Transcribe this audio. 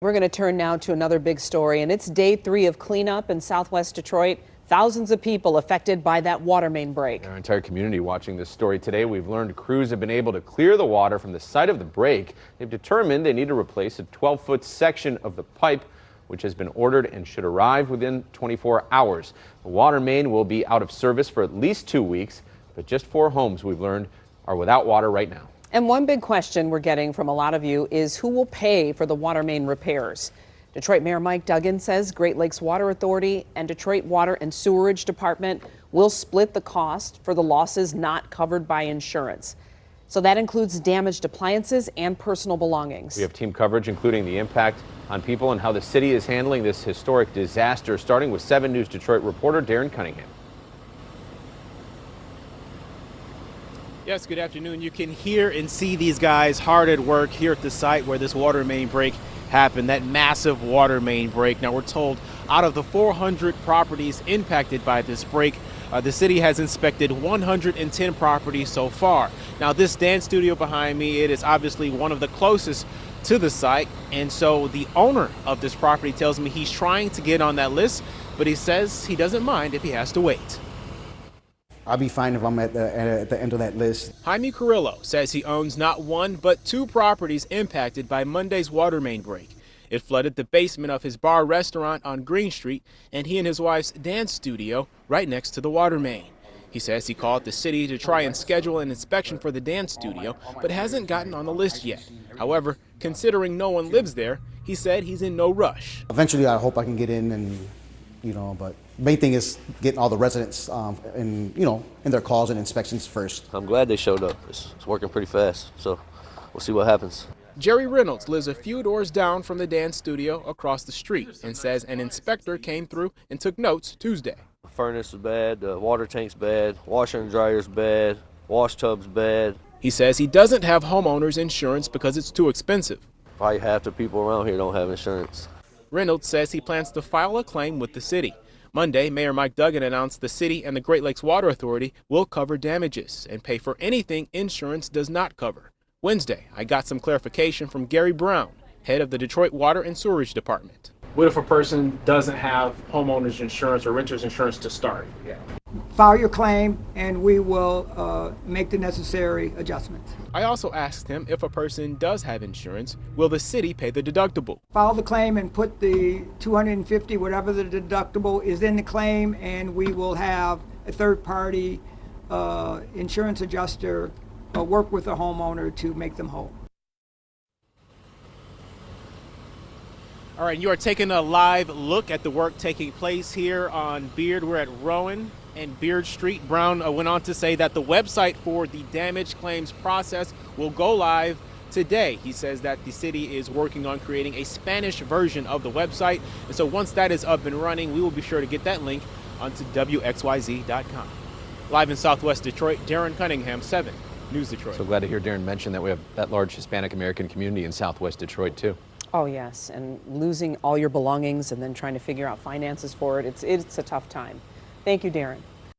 We're going to turn now to another big story, and it's day 3 of cleanup in Southwest Detroit. Thousands of people affected by that water main break. Our entire community watching this story today. We've learned crews have been able to clear the water from the site of the break. They've determined they need to replace a 12-foot section of the pipe, which has been ordered and should arrive within 24 hours. The water main will be out of service for at least 2 weeks, but just 4 homes, we've learned, are without water right now. And one big question we're getting from a lot of you is who will pay for the water main repairs? Detroit Mayor Mike Duggan says Great Lakes Water Authority and Detroit Water and Sewerage Department will split the cost for the losses not covered by insurance. So that includes damaged appliances and personal belongings. We have team coverage, including the impact on people and how the city is handling this historic disaster, starting with 7 News Detroit reporter Darren Cunningham. Yes, good afternoon. You can hear and see these guys hard at work here at the site where this water main break happened, that massive water main break. Now, we're told out of the 400 properties impacted by this break, the city has inspected 110 properties so far. Now, this dance studio behind me, it is obviously one of the closest to the site. And so the owner of this property tells me he's trying to get on that list, but he says he doesn't mind if he has to wait. I'll be fine if I'm at the end of that list. Jaime Carrillo says he owns not 1 but 2 properties impacted by Monday's water main break. It flooded the basement of his bar restaurant on Green Street and he and his wife's dance studio right next to the water main. He says he called the city to try and schedule an inspection for the dance studio, but hasn't gotten on the list yet. However, considering no one lives there, he said he's in no rush. Eventually, I hope I can get in and, but the main thing is getting all the residents in their calls and inspections first. I'm glad they showed up. It's working pretty fast, so we'll see what happens. Jerry Reynolds lives a few doors down from the dance studio across the street and says an inspector came through and took notes Tuesday. The furnace is bad, the water tank's bad, washer and dryer's bad, wash tub's bad. He says he doesn't have homeowner's insurance because it's too expensive. Probably half the people around here don't have insurance. Reynolds says he plans to file a claim with the city. Monday, Mayor Mike Duggan announced the city and the Great Lakes Water Authority will cover damages and pay for anything insurance does not cover. Wednesday, I got some clarification from Gary Brown, head of the Detroit Water and Sewerage Department. What if a person doesn't have homeowner's insurance or renter's insurance to start? File your claim and we will make the necessary adjustments. I also asked him if a person does have insurance, will the city pay the deductible? File the claim and put the $250, whatever the deductible is in the claim, and we will have a third-party insurance adjuster work with the homeowner to make them whole. All right, you are taking a live look at the work taking place here on Beard. We're at Rowan and Beard Street. Brown went on to say that the website for the damage claims process will go live today. He says that the city is working on creating a Spanish version of the website. And so once that is up and running, we will be sure to get that link onto WXYZ.com. Live in Southwest Detroit, Darren Cunningham, 7 News Detroit. So glad to hear Darren mention that we have that large Hispanic American community in Southwest Detroit, too. Oh, yes, and losing all your belongings and then trying to figure out finances for it, it's a tough time. Thank you, Darren.